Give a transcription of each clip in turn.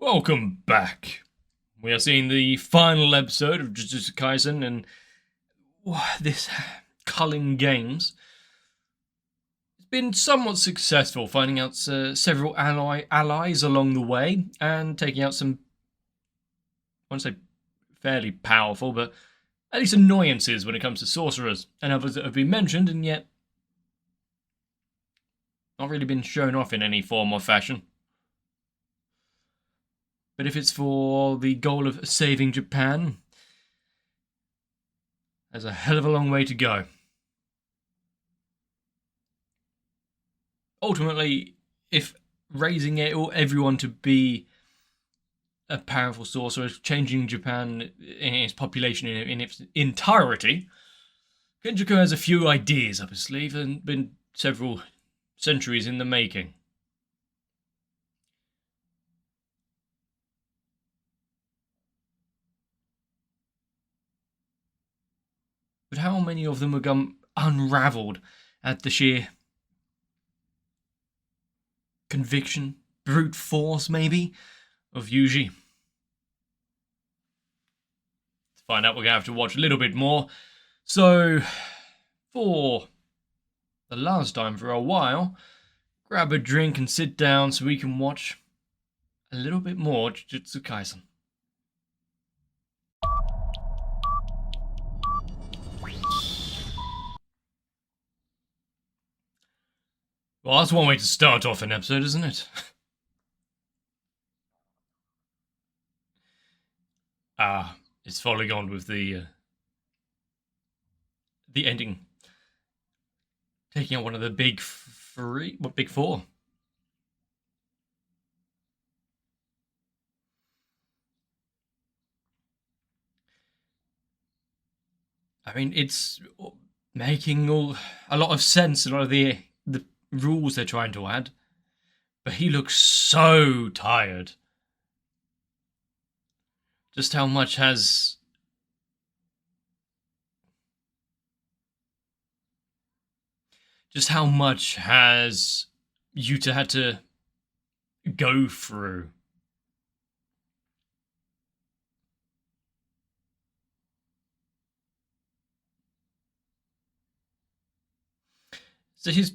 Welcome back. We are seeing the final episode of Jujutsu Kaisen, and this culling games has been somewhat successful, finding out several allies along the way, and taking out some, I won't say fairly powerful, but at least annoyances when it comes to sorcerers, and others that have been mentioned, and yet not really been shown off in any form or fashion. But if it's for the goal of saving Japan, there's a hell of a long way to go. Ultimately, if raising everyone to be a powerful sorcerer, changing Japan in its population in its entirety, Kenjaku has a few ideas up his sleeve and been several centuries in the making. But how many of them become unravelled at the sheer conviction, brute force maybe, of Yuji? To find out, we're going to have to watch a little bit more. So, for the last time for a while, grab a drink and sit down so we can watch a little bit more Jujutsu Kaisen. Well, that's one way to start off an episode, isn't it? It's following on with the ending. Taking out one of the big big four? I mean, it's making a lot of sense, a lot of the rules they're trying to add. But he looks so tired. Just how much has Yuta had to go through? So he's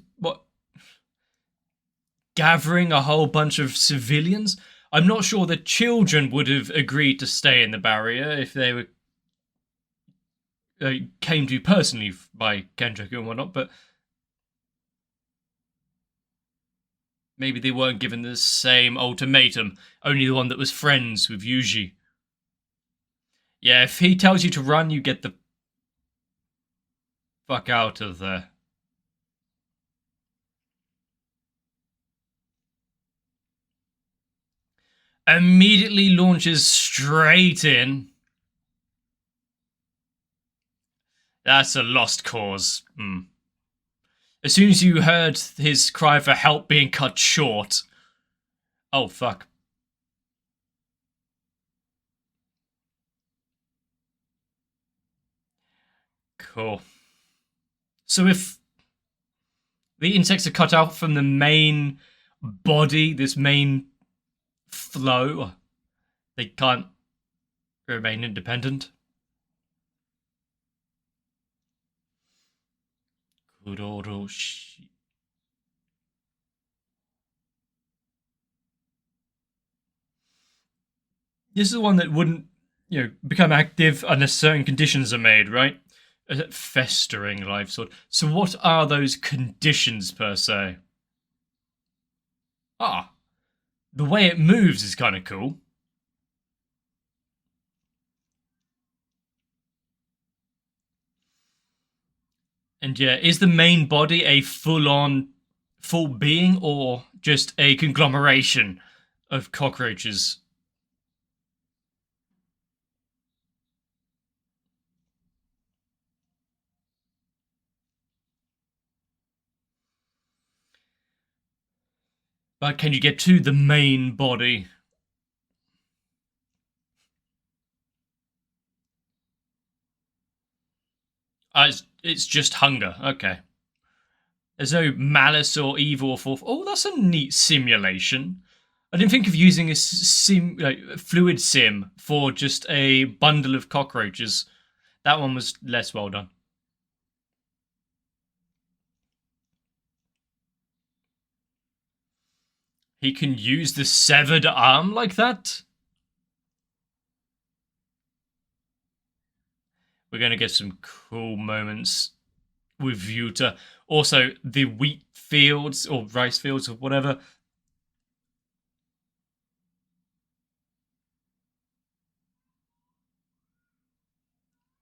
gathering a whole bunch of civilians. I'm not sure the children would have agreed to stay in the barrier if they were came to personally by Kenjaku and whatnot, but maybe they weren't given the same ultimatum, only the one that was friends with Yuji. Yeah, if he tells you to run, you get the fuck out of there. Immediately launches straight in. That's a lost cause. As soon as you heard his cry for help being cut short. Oh, fuck. Cool. So if the insects are cut out from the main body, this main flow, they can't remain independent. Kuroro. This is the one that wouldn't, become active unless certain conditions are made, right? Festering life sword. So what are those conditions per se? The way it moves is kind of cool. And yeah, is the main body a full being, or just a conglomeration of cockroaches? But can you get to the main body? It's just hunger. Okay. There's no malice or evil or forth. Oh, that's a neat simulation. I didn't think of using a sim, like fluid sim, for just a bundle of cockroaches. That one was less well done. He can use the severed arm like that? We're going to get some cool moments with Yuta. Also, the wheat fields or rice fields or whatever.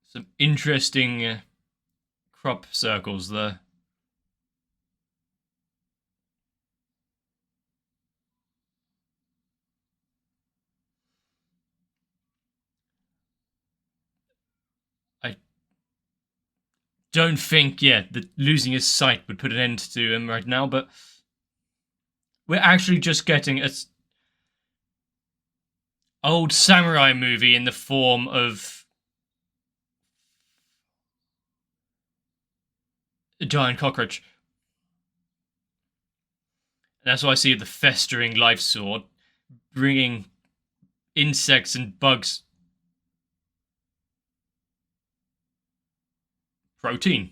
Some interesting crop circles there. I don't think, that losing his sight would put an end to him right now, but we're actually just getting a old samurai movie in the form of a giant cockroach. That's why I see the festering life sword bringing insects and bugs protein.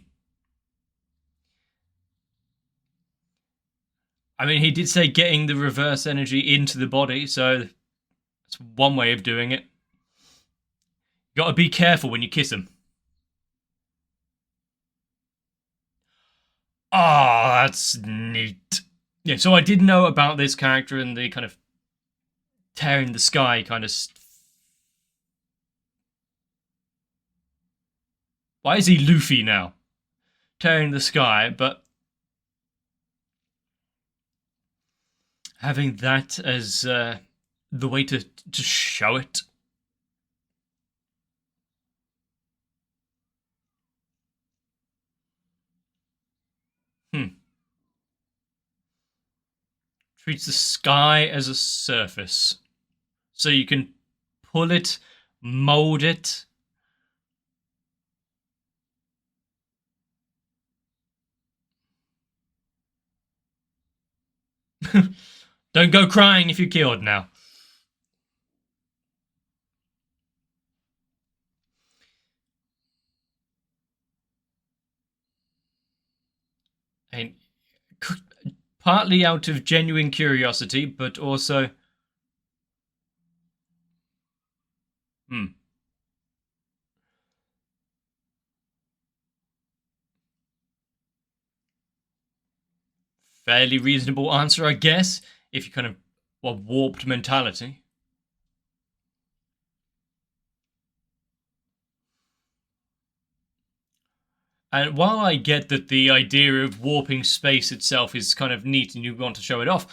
I mean, he did say getting the reverse energy into the body, so that's one way of doing it. You gotta be careful when you kiss him. Oh, that's neat. Yeah, so I did know about this character and the kind of tearing the sky kind of. Why is he Luffy now? Tearing the sky, but having that as the way to show it. Treats the sky as a surface. So you can pull it, mold it. Don't go crying if you're killed now. And partly out of genuine curiosity, but also. Fairly reasonable answer, I guess, if you kind of a warped mentality. And while I get that the idea of warping space itself is kind of neat and you want to show it off,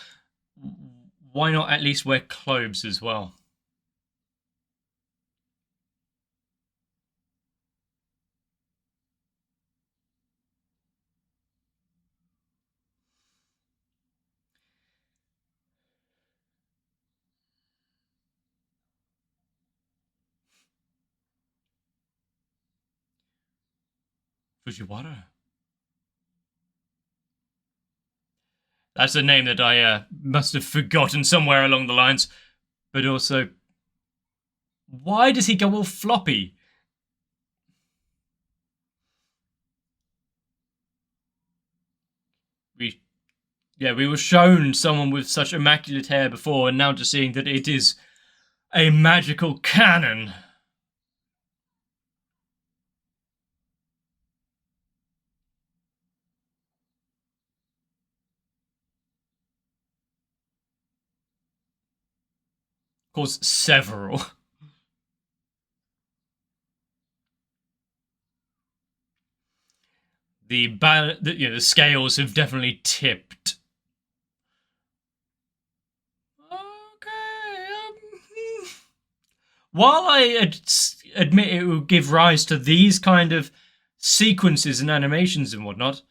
why not at least wear clothes as well? Fujiwara? That's a name that I must have forgotten somewhere along the lines. But also, why does he go all floppy? We were shown someone with such immaculate hair before, and now just seeing that it is a magical cannon. Of course, several. The scales have definitely tipped. Okay. While I admit it will give rise to these kind of sequences and animations and whatnot,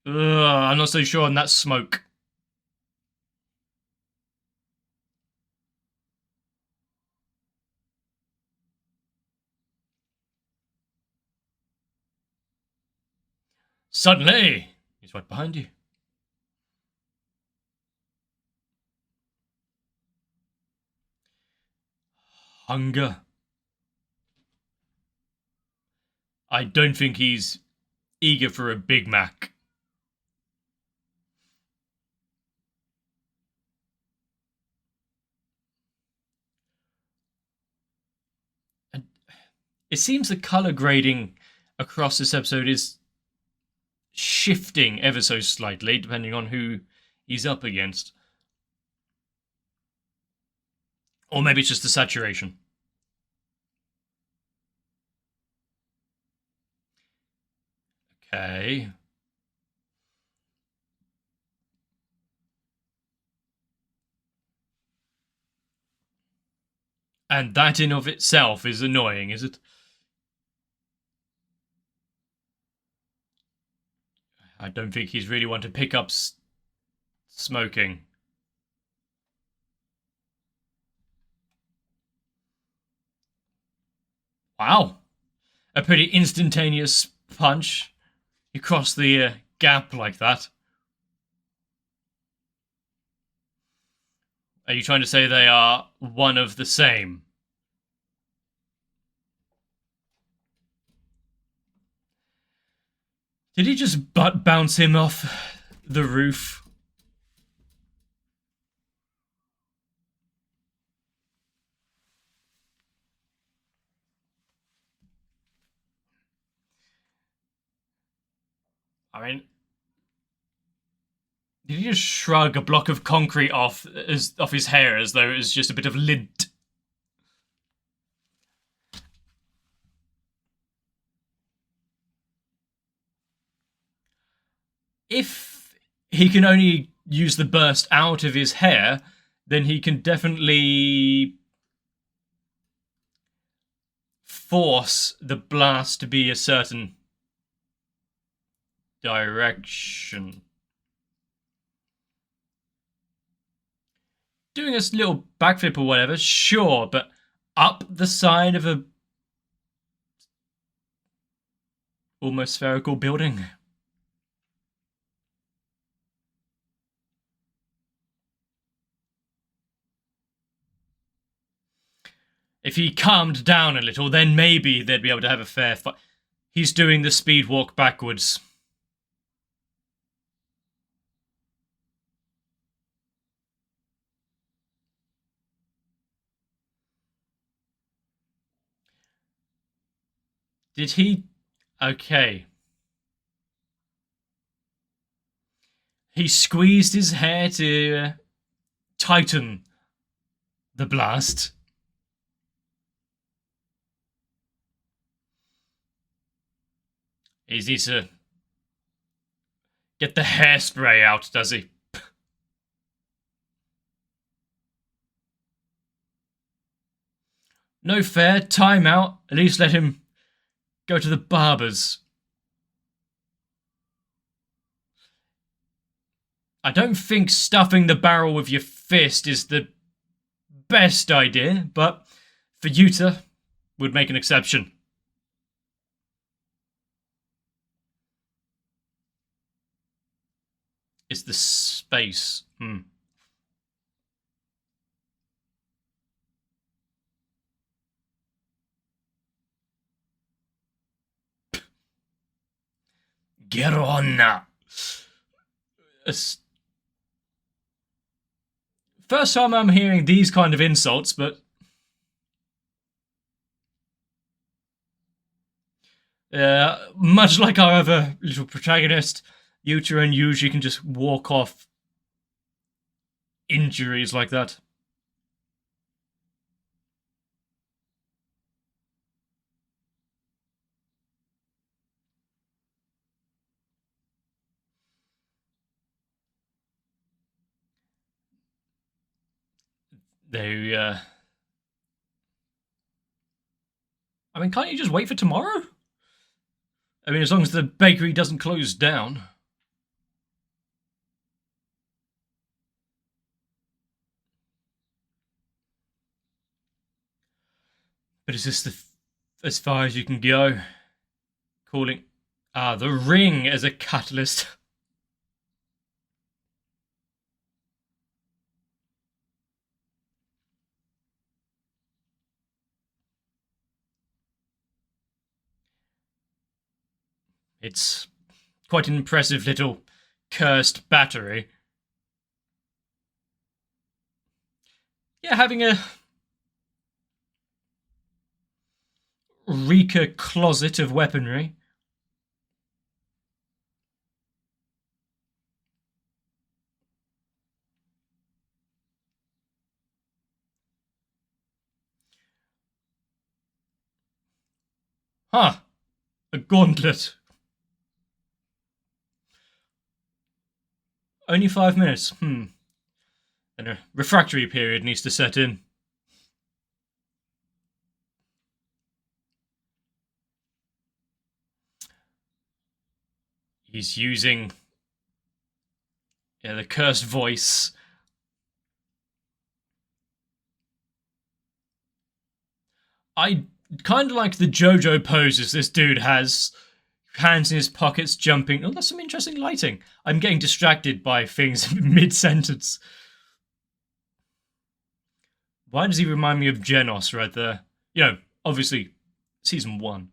I'm not so sure on that smoke. Suddenly, he's right behind you. Hunger. I don't think he's eager for a Big Mac. And it seems the color grading across this episode is shifting ever so slightly depending on who he's up against. Or maybe it's just the saturation. Okay. And that in of itself is annoying, is it? I don't think he's really one to pick up smoking. Wow. A pretty instantaneous punch. You cross the gap like that. Are you trying to say they are one of the same? Did he just butt bounce him off the roof? I mean, did he just shrug a block of concrete off his hair as though it was just a bit of lint? If he can only use the burst out of his hair, then he can definitely force the blast to be a certain direction. Doing a little backflip or whatever, sure, but up the side of a almost spherical building? If he calmed down a little, then maybe they'd be able to have a fair fight. He's doing the speed walk backwards. Did he? Okay. He squeezed his hair to tighten the blast. He needs to get the hairspray out, does he? No fair, time out. At least let him go to the barber's. I don't think stuffing the barrel with your fist is the best idea, but for Yuta, would make an exception. It's the space. Get on now. First time I'm hearing these kind of insults, but much like our other little protagonist, Yuta and Yuji can just walk off injuries like that. They, I mean, can't you just wait for tomorrow? I mean, as long as the bakery doesn't close down. But is this as far as you can go? Calling the ring as a catalyst. It's quite an impressive little cursed battery. Yeah, having a Rika closet of weaponry. Huh. A gauntlet. Only 5 minutes. And a refractory period needs to set in. He's using the cursed voice. I kind of like the JoJo poses this dude has. Hands in his pockets, jumping. Oh, that's some interesting lighting. I'm getting distracted by things mid-sentence. Why does he remind me of Genos right there? You know, obviously, season 1.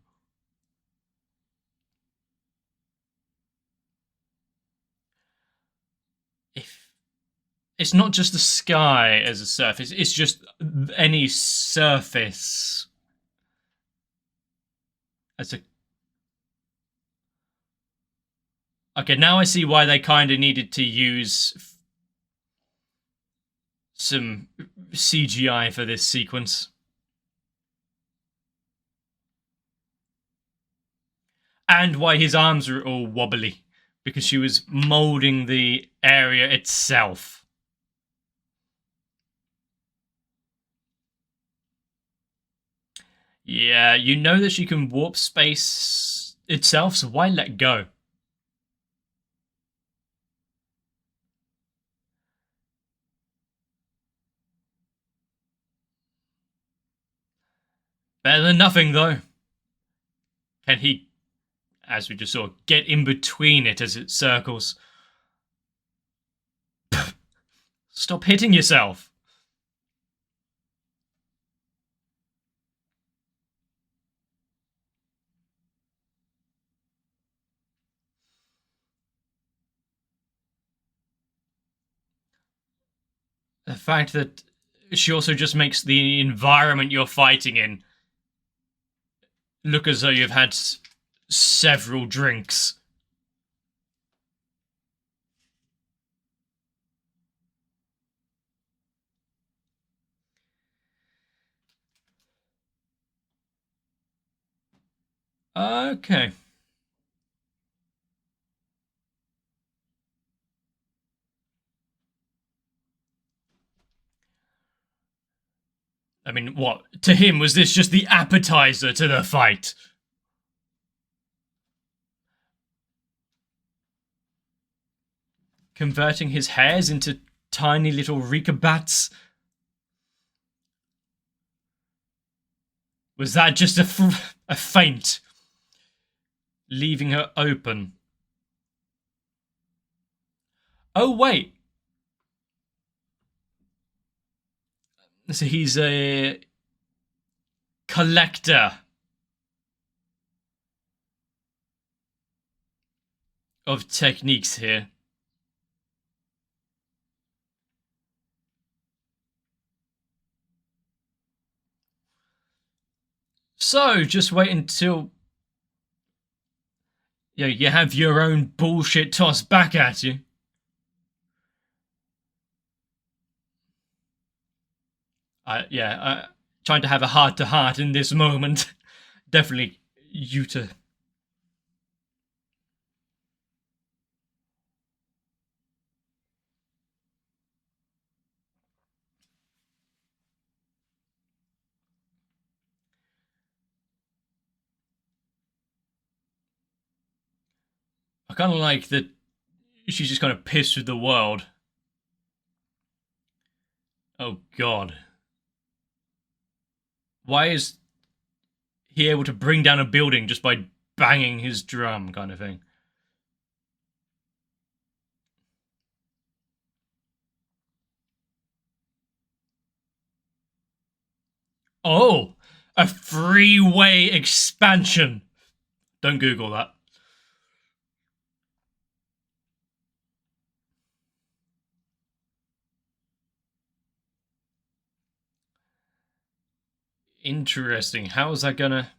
If it's not just the sky as a surface, it's just any surface as a... Okay, now I see why they kind of needed to use some CGI for this sequence. And why his arms are all wobbly. Because she was molding the area itself. Yeah, you know that she can warp space itself, so why let go? Better than nothing, though. Can he, as we just saw, get in between it as it circles? Stop hitting yourself. The fact that she also just makes the environment you're fighting in look as though you've had several drinks. Okay. I mean, what? To him, was this just the appetizer to the fight? Converting his hairs into tiny little Rika bats? Was that just a feint? Leaving her open? Oh, wait. So he's a collector of techniques here. So, just wait until you have your own bullshit tossed back at you. Trying to have a heart-to-heart in this moment. Definitely Yuta. I kind of like that she's just kind of pissed with the world. Oh, God. Why is he able to bring down a building just by banging his drum, kind of thing? Oh, a freeway expansion. Don't Google that. Interesting. How is that gonna...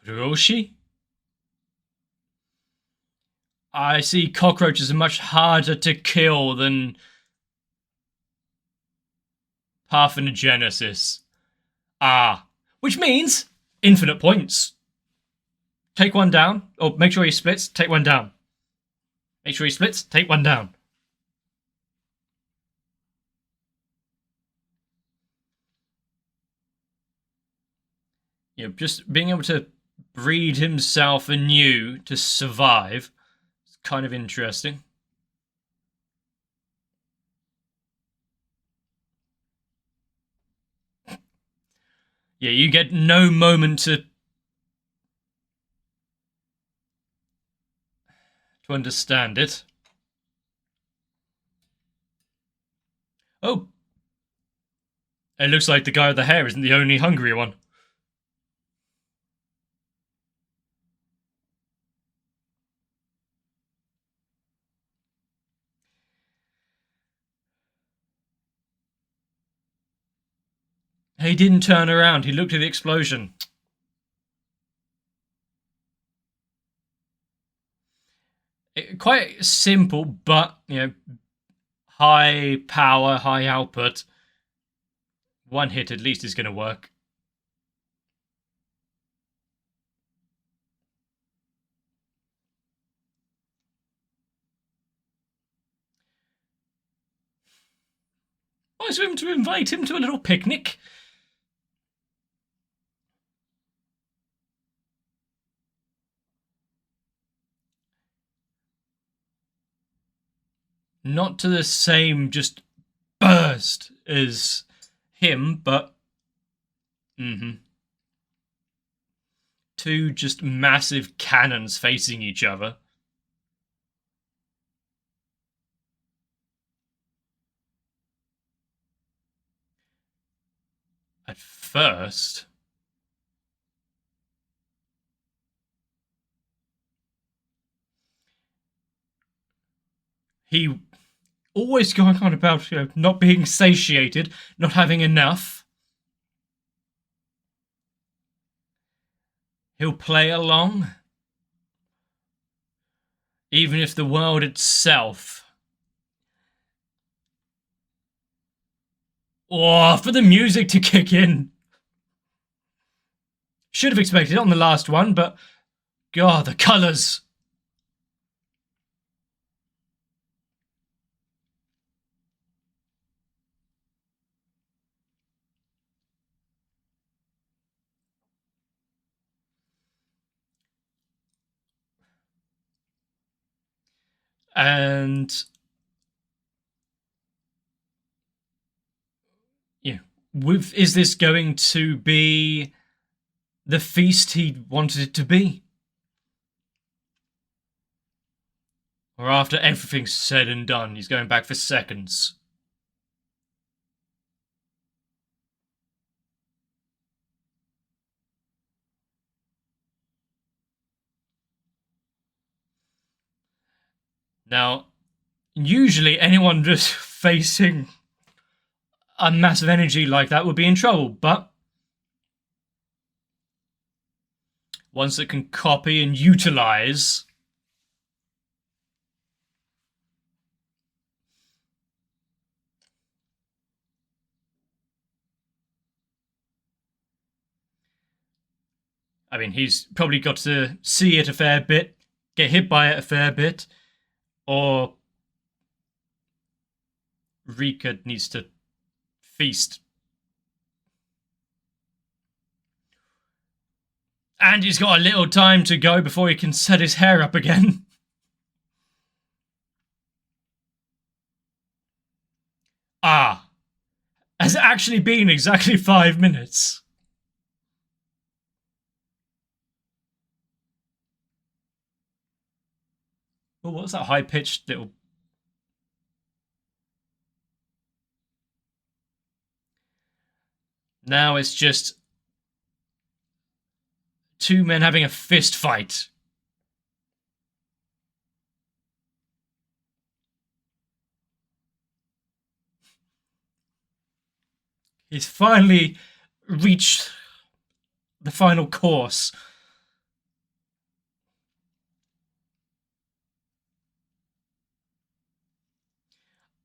Kuroshi? I see cockroaches are much harder to kill than parthenogenesis. Ah. Which means infinite points. Take one down. Or make sure he splits, take one down. Make sure he splits, take one down. You know, just being able to breed himself anew to survive is kind of interesting. Yeah, you get no moment to understand it. Oh. It looks like the guy with the hair isn't the only hungry one. He didn't turn around, he looked at the explosion. Quite simple, but, you know, high power, high output. One hit at least is going to work. Nice of him to invite him to a little picnic. Not to the same just burst as him, but two just massive cannons facing each other. At first, he always going on about, you know, not being satiated, not having enough. He'll play along, even if the world itself... Oh, for the music to kick in. Should have expected it on the last one, but... God, the colours. And... yeah, is this going to be the feast he wanted it to be? Or after everything's said and done, he's going back for seconds? Now, usually anyone just facing a massive energy like that would be in trouble, but ones that can copy and utilize... I mean, he's probably got to see it a fair bit, get hit by it a fair bit, or Rika needs to feast. And he's got a little time to go before he can set his hair up again. Ah. Has it actually been exactly 5 minutes? Oh, what's that high-pitched little... Now it's just... two men having a fist fight. He's finally reached the final course.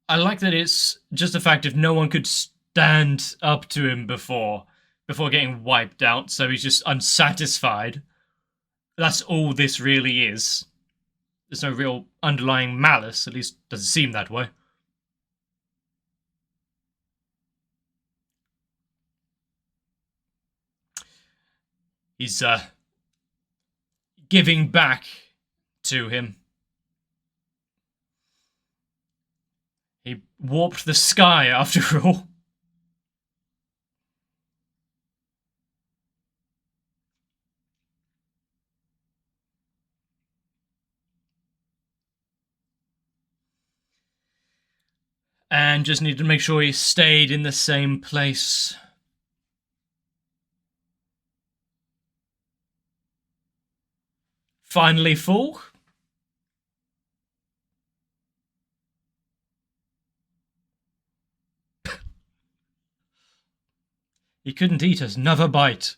I like that it's just the fact if no one could stand up to him before getting wiped out, so he's just unsatisfied. That's all this really is. There's no real underlying malice, at least doesn't seem that way. He's giving back to him. He warped the sky after all. And just needed to make sure he stayed in the same place. Finally full. He couldn't eat another bite.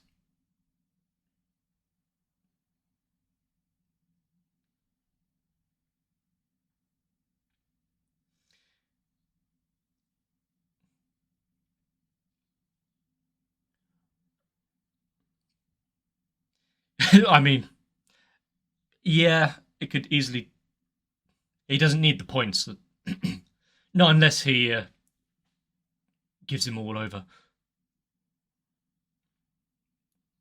I mean, yeah, it could easily. He doesn't need the points. Not unless he gives him all over.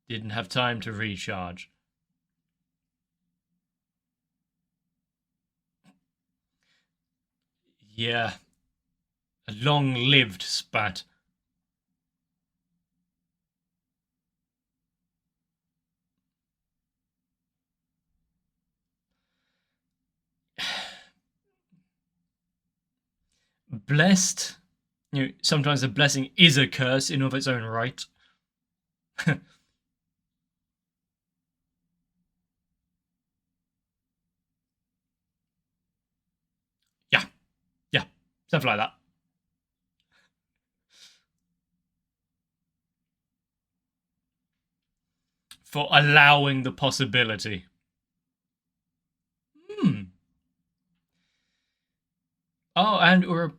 Didn't have time to recharge. Yeah, a long-lived spat. Blessed. You know, sometimes a blessing is a curse in of its own right. Yeah, yeah, stuff like that. For allowing the possibility. Oh, and Ura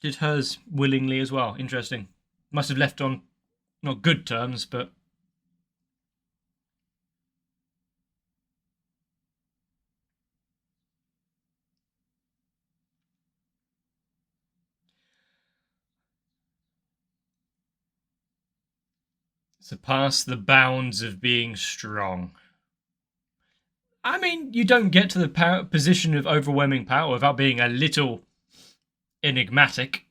did hers willingly as well. Interesting. Must have left on not good terms, but surpass the bounds of being strong. I mean, you don't get to the position of overwhelming power without being a little enigmatic.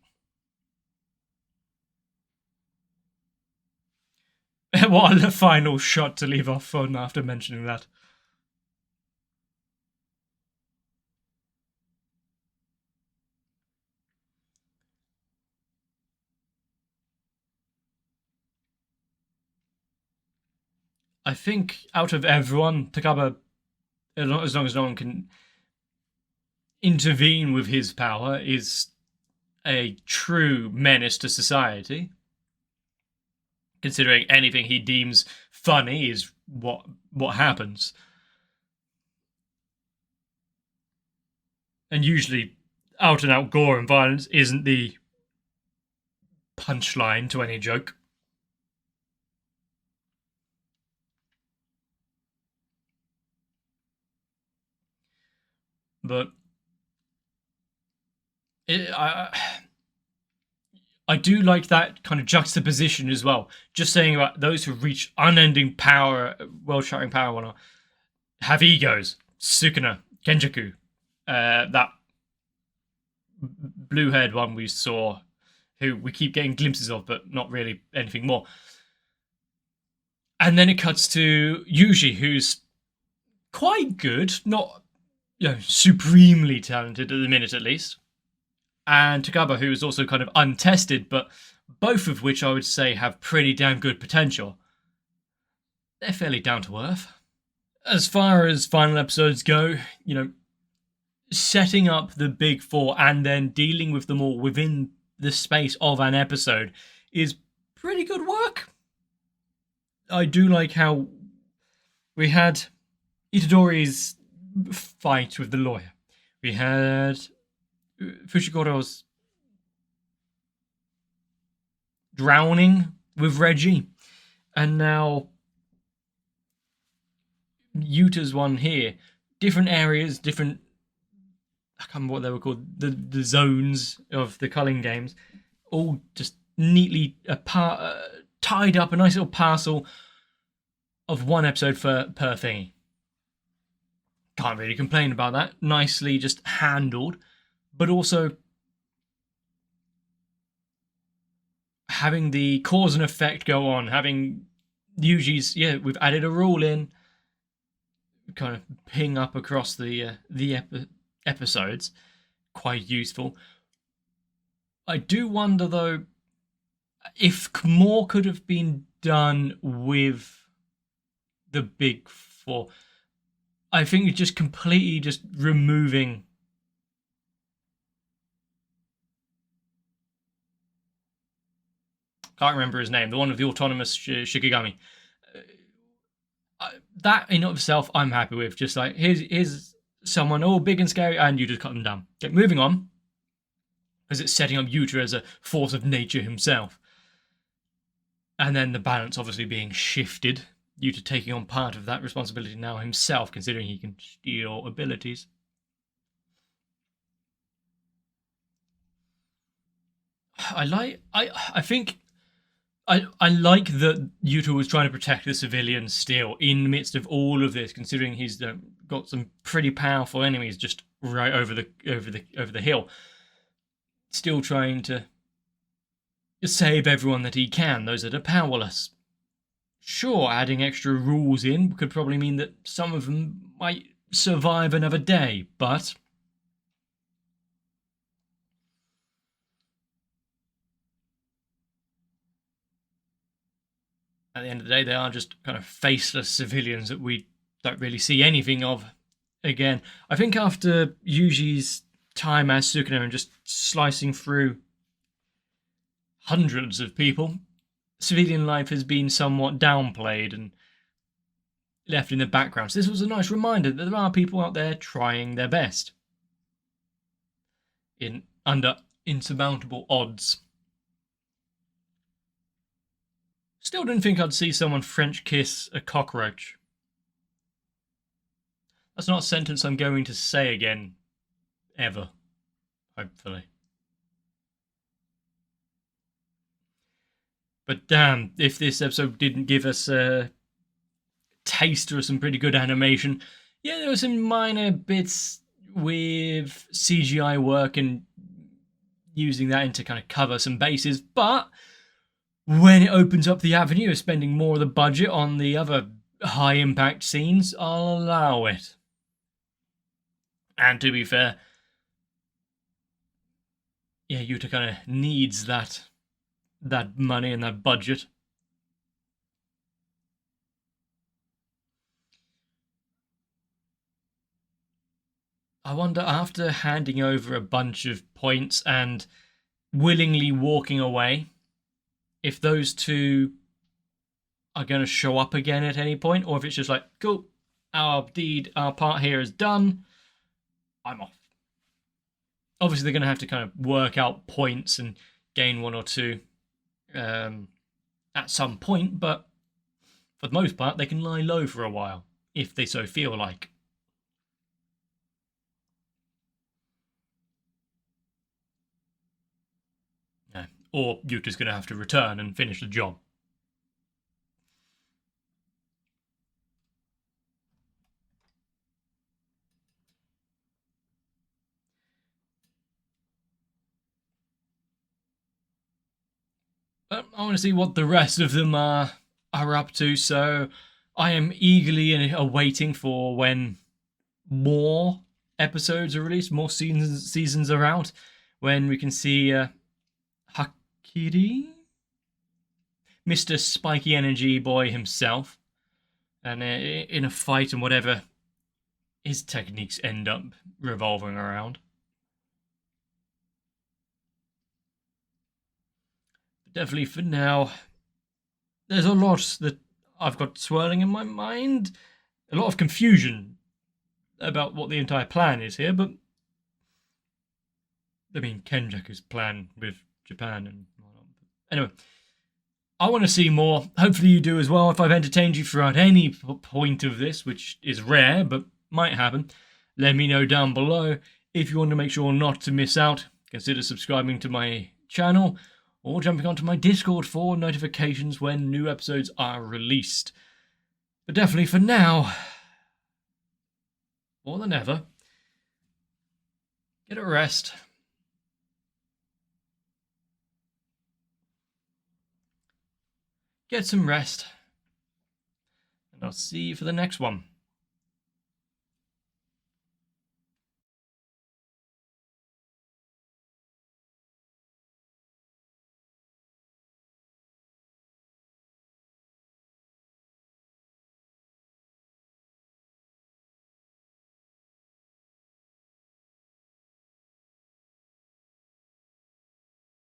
What a final shot to leave off on after mentioning that. I think out of everyone, Takaba, as long as no one can intervene with his power, is a true menace to society. Considering anything he deems funny is what happens. And usually out and out gore and violence isn't the punchline to any joke. But I do like that kind of juxtaposition as well. Just saying about those who reach unending power, world-shattering power, whatnot, have egos. Sukuna, Kenjaku, that blue-haired one we saw, who we keep getting glimpses of, but not really anything more. And then it cuts to Yuji, who's quite good, not supremely talented at the minute at least, and Takaba, who is also kind of untested, but both of which I would say have pretty damn good potential. They're fairly down to earth. As far as final episodes go, setting up the big four and then dealing with them all within the space of an episode is pretty good work. I do like how we had Itadori's fight with the lawyer. We had Fushigoro's drowning with Reggie. And now Yuta's one here. Different areas, different... I can't remember what they were called. The zones of the culling games. All just neatly tied up, a nice little parcel of one episode per thingy. Can't really complain about that. Nicely just handled. But also having the cause and effect go on. Having Yuji's, we've added a rule in. Kind of ping up across the episodes. Quite useful. I do wonder, though, if more could have been done with the big four. I think it's just completely just removing can't remember his name, the one with the autonomous Shikigami. That in of itself I'm happy with. Just like here's someone all big and scary and you just cut them down. Okay, moving on. Because it's setting up Yuta as a force of nature himself. And then the balance obviously being shifted. Yuta taking on part of that responsibility now himself, considering he can steal abilities. I think I like that Yuta was trying to protect the civilians still in the midst of all of this, considering he's got some pretty powerful enemies just right over the hill. Still trying to save everyone that he can, those that are powerless. Sure, adding extra rules in could probably mean that some of them might survive another day, but at the end of the day, they are just kind of faceless civilians that we don't really see anything of again. I think after Yuji's time as Sukuna and just slicing through hundreds of people, civilian life has been somewhat downplayed and left in the background. So this was a nice reminder that there are people out there trying their best under insurmountable odds. Still didn't think I'd see someone French kiss a cockroach. That's not a sentence I'm going to say again, ever, hopefully. But damn, if this episode didn't give us a taster of some pretty good animation. Yeah, there were some minor bits with CGI work and using that in to kind of cover some bases, but when it opens up the avenue of spending more of the budget on the other high-impact scenes, I'll allow it. And to be fair, yeah, Yuta kind of needs that money and that budget. I wonder, after handing over a bunch of points and willingly walking away, if those two are going to show up again at any point, or if it's just like, cool, our part here is done, I'm off. Obviously, they're going to have to kind of work out points and gain one or two at some point, but for the most part, they can lie low for a while, if they so feel like. Or Yuta's going to have to return and finish the job. But I want to see what the rest of them are up to, so I am eagerly awaiting for when more episodes are released, more seasons are out, when we can see Hakiri, Mr. Spiky Energy Boy himself, and in a fight and whatever his techniques end up revolving around. definitely for now, there's a lot that I've got swirling in my mind. A lot of confusion about what the entire plan is here, but I mean, Kenjaku's plan with Japan and whatnot. Anyway, I want to see more. Hopefully you do as well. If I've entertained you throughout any point of this, which is rare, but might happen, let me know down below. If you want to make sure not to miss out, consider subscribing to my channel or jumping onto my Discord for notifications when new episodes are released. But definitely for now, more than ever, get a rest. Get some rest. And I'll see you for the next one.